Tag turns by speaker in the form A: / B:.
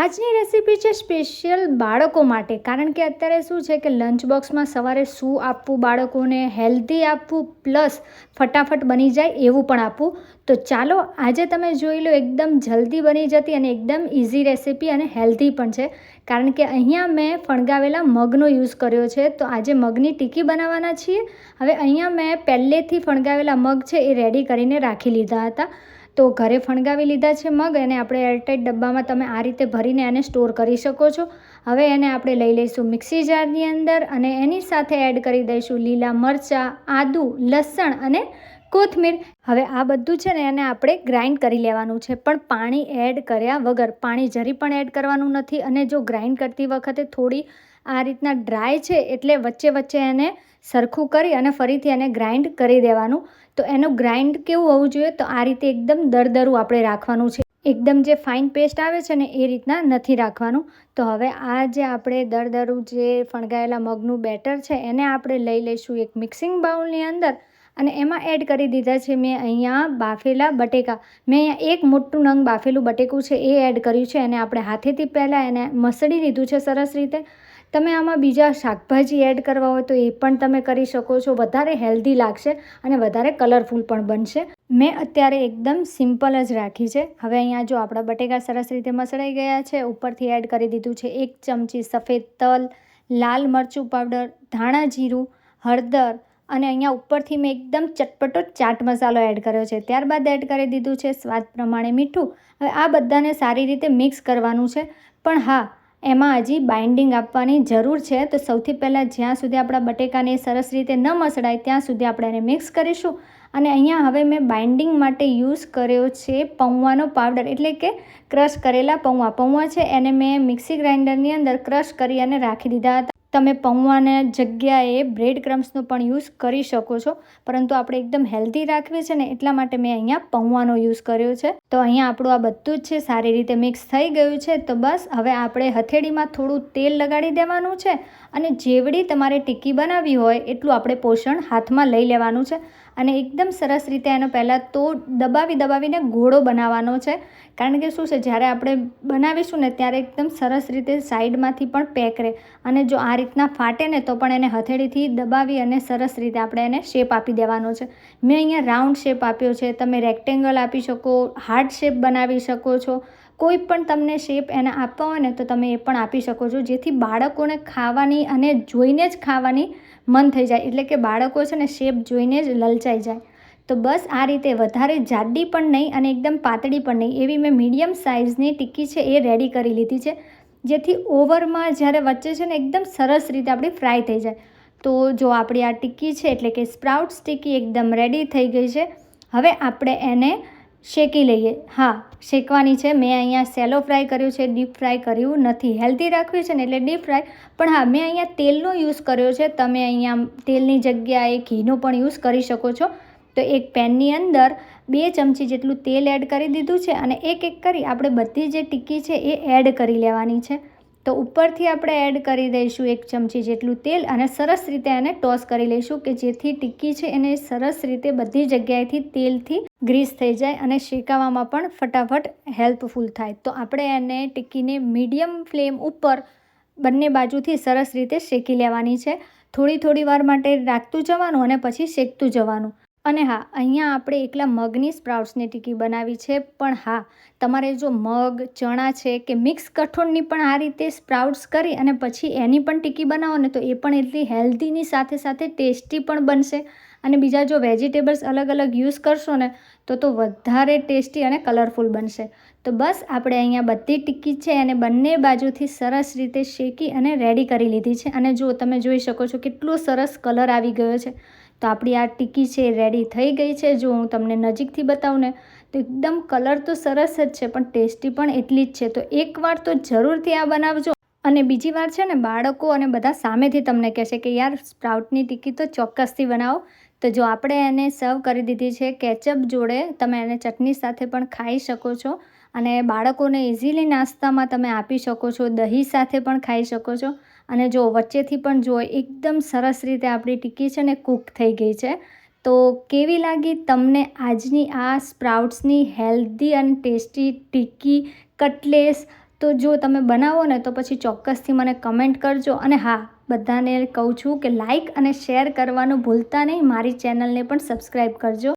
A: આજની રેસીપી છે સ્પેશિયલ બાળકો માટે, કારણ કે અત્યારે શું છે કે લંચ બોક્સમાં સવારે શું આપવું બાળકોને, હેલ્ધી આપવું પ્લસ ફટાફટ બની જાય એવું પણ આપવું. તો ચાલો આજે તમે જોઈ લો એકદમ જલ્દી બની જતી અને એકદમ ઇઝી રેસીપી અને હેલ્ધી પણ છે. કારણ કે અહીંયા મેં ફણગાવેલા મગનો યુઝ કર્યો છે. તો આજે મગની ટિક્કી બનાવવાના છીએ. હવે અહીંયા મેં પહેલેથી ફણગાવેલા મગ છે એ રેડી કરીને રાખી લીધા હતા. તો ઘરે ફણગાવી લીધા છે મગ, એને આપણે એરટાઈટ ડબ્બામાં તમે આ રીતે ભરીને એને સ્ટોર કરી શકો છો. હવે એને આપણે લઈ લઈશું મિક્સી જારની અંદર અને એની સાથે એડ કરી દઈશું લીલા મરચાં, આદું, લસણ અને કોથમીર. હવે આ બધું છે ને એને આપણે ગ્રાઇન્ડ કરી લેવાનું છે, પણ પાણી એડ કર્યા વગર. પાણી જરી પણ એડ કરવાનું નથી. અને જો ગ્રાઇન્ડ કરતી વખતે થોડી આ રીતના ડ્રાય છે એટલે વચ્ચે વચ્ચે એને સરખું કરી અને ફરીથી એને ગ્રાઇન્ડ કરી દેવાનું. તો એનું ગ્રાઇન્ડ કેવું હોવું જોઈએ, તો આ રીતે એકદમ દરદરું આપણે રાખવાનું છે. એકદમ જે ફાઇન પેસ્ટ આવે છે ને એ રીતના નથી રાખવાનું. તો હવે આ જે આપણે દરદરું જે ફણગાયેલા મગનું બેટર છે એને આપણે લઈ લઈશું એક મિક્સિંગ બાઉલની અંદર અને એમાં એડ કરી દીધા છે મેં અહીંયા બાફેલા બટેકા. મેં અહીંયા એક મોટું નંગ બાફેલું બટેકું છે એ એડ કર્યું છે. અને આપણે હાથેથી પહેલાં એને મસળી લીધું છે સરસ રીતે. તમે આમાં બીજા શાકભાજી એડ કરવા હોય તો એ પણ તમે કરી શકો છો. વધારે હેલ્ધી લાગશે અને વધારે કલરફુલ પણ બનશે. મેં અત્યારે એકદમ સિમ્પલ જ રાખી છે. હવે અહીંયા જો આપણા બટેકા સરસ રીતે મસળાઈ ગયા છે. ઉપરથી એડ કરી દીધું છે 1 ચમચી સફેદ તલ, લાલ મરચું પાવડર, ધાણા જીરું, હળદર અને અહીંયા ઉપરથી મેં એકદમ ચટપટો ચાટ મસાલો એડ કર્યો છે. ત્યારબાદ એડ કરી દીધું છે સ્વાદ પ્રમાણે મીઠું. હવે આ બધાને સારી રીતે મિક્સ કરવાનું છે. પણ હા, એમાં હજી બાઇન્ડિંગ આપવાની જરૂર છે. તો સૌથી પહેલાં જ્યાં સુધી આપણા બટેકાને સરસ રીતે ન મસળાય ત્યાં સુધી આપણે એને મિક્સ કરીશું. અને અહીંયા હવે મેં બાઇન્ડિંગ માટે યુઝ કર્યો છે પૌવાનો પાવડર, એટલે કે ક્રશ કરેલા પૌવા છે. એને મેં મિક્સી ગ્રાઇન્ડરની અંદર ક્રશ કરી અને રાખી દીધા હતા. તમે પૌવાના જગ્યાએ બ્રેડ ક્રમ્સનો પણ યુઝ કરી શકો છો, પરંતુ આપણે એકદમ હેલ્ધી રાખવી છે ને એટલા માટે મેં અહીંયા પૌવાનો યુઝ કર્યો છે. તો અહીંયા આપણું આ બધું જ છે સારી રીતે મિક્સ થઈ ગયું છે. તો બસ હવે આપણે હથેળીમાં થોડું તેલ લગાડી દેવાનું છે અને જેવડી તમારે ટિક્કી બનાવવી હોય એટલું આપણે પોષણ હાથમાં લઈ લેવાનું છે. અને એકદમ સરસ રીતે એનો પહેલાં તો દબાવીને ગોળો બનાવવાનો છે. કારણ કે શું છે, જ્યારે આપણે બનાવીશું ને ત્યારે એકદમ સરસ રીતે સાઈડમાંથી પણ પેક રહે. અને જો આ રીતના ફાટે ને તો પણ એને હથેળીથી દબાવી અને સરસ રીતે આપણે એને શેપ આપી દેવાનો છે. મેં અહીંયા રાઉન્ડ શેપ આપ્યો છે. તમે રેક્ટેંગલ આપી શકો, હાર્ટ શેપ બનાવી શકો છો. કોઈ પણ તમને શેપ એને આપવા હોય ને તો તમે એ પણ આપી શકો છો, જેથી બાળકોને ખાવાની અને જોઈને જ ખાવાની મન થઈ જાય. એટલે કે બાળકો છે ને શેપ જોઈને જ લલચાઈ જાય. તો બસ આ રીતે વધારે જાડી પણ નહીં અને એકદમ પાતળી પણ નહીં એવી મેં મીડિયમ સાઇઝની ટિક્કી છે એ રેડી કરી લીધી છે, જેથી ઓવરમાં જ્યારે વચ્ચે છે ને એકદમ સરસ રીતે આપણી ફ્રાય થઈ જાય. તો જો આપણી આ ટિક્કી છે એટલે કે સ્પ્રાઉટ્સ ટિક્કી એકદમ રેડી થઈ ગઈ છે. હવે આપણે એને શેકી લઈએ. હા, શેકવાની છે. મેં અહીંયા સેલો ફ્રાય કર્યું છે, ડીપ ફ્રાય કર્યું નથી. હેલ્ધી રાખવી છે ને એટલે ડીપ ફ્રાય. પણ હા, મેં અહીંયા તેલનો યુઝ કર્યો છે. તમે અહીંયા તેલની જગ્યાએ ઘીનો પણ યુઝ કરી શકો છો. તો એક પેનની અંદર 2 ચમચી જેટલું તેલ એડ કરી દીધું છે અને એક કરી આપણે બધી જે ટિક્કી છે એ એડ કરી લેવાની છે. તો ઉપરથી આપણે એડ કરી દઈશું 1 ચમચી જેટલું તેલ અને સરસ રીતે એને ટોસ કરી લઈશું કે જેથી ટિક્કી છે એને સરસ રીતે બધી જગ્યાએથી તેલથી ગ્રીસ થઈ જાય અને શેકાવામાં પણ ફટાફટ હેલ્પફુલ થાય. તો આપણે એને ટિક્કીને મીડિયમ ફ્લેમ ઉપર બંને બાજુથી સરસ રીતે શેકી લેવાની છે. થોડી વાર માટે રાખતું જવાનું અને પછી શેકતું જવાનું. અને હા, અહીંયા આપણે એકલા મગની સ્પ્રાઉટ્સની ટિક્કી બનાવી છે. પણ હા, તમારે જો મગ, ચણા છે કે મિક્સ કઠોળની પણ આ રીતે સ્પ્રાઉટ્સ કરી અને પછી એની પણ ટિક્કી બનાવો ને તો એ પણ એટલી હેલ્ધીની સાથે સાથે ટેસ્ટી પણ બનશે. અને બીજા જો વેજીટેબલ્સ અલગ યુઝ કરશો ને તો વધારે ટેસ્ટી અને કલરફુલ બનશે. તો બસ આપણે અહીંયા બધી ટિક્કી છે અને બંને બાજુથી સરસ રીતે શેકી અને રેડી કરી લીધી છે. અને જો તમે જોઈ શકો છો કેટલો સરસ કલર આવી ગયો છે. તો આપણી આ ટિક્કી છે રેડી થઈ ગઈ છે. જો હું તમને નજીકથી બતાવું ને તો એકદમ કલર તો સરસ જ છે પણ ટેસ્ટી પણ એટલી જ છે. તો એકવાર તો જરૂરથી આ બનાવજો. અને બીજી વાર છે ને બાળકો અને બધા સામેથી તમને કહેશે કે યાર સ્પ્રાઉટની ટિક્કી તો ચોક્કસથી બનાવો. તો જો આપણે એને સર્વ કરી દીધી છે કેચઅપ જોડે, તમે એને ચટણી સાથે પણ ખાઈ શકો છો. અને બાળકોને ઇઝીલી નાસ્તામાં તમે આપી શકો છો, દહીં સાથે પણ ખાઈ શકો છો. અને જો વચ્ચેથી પણ જો એકદમ સરસ રીતે આપણી ટિક્કી છે ને કૂક થઈ ગઈ છે. તો કેવી લાગી તમને આજની આ સ્પ્રાઉટ્સની હેલ્ધી અને ટેસ્ટી ટિક્કી કટલેસ? તો જો તમે બનાવો ને તો પછી ચોક્કસથી મને કમેન્ટ કરજો. અને હા, બધાને કહું છું કે લાઈક અને શેર કરવાનું ભૂલતા નહીં. મારી ચેનલને પણ સબસ્ક્રાઈબ કરજો.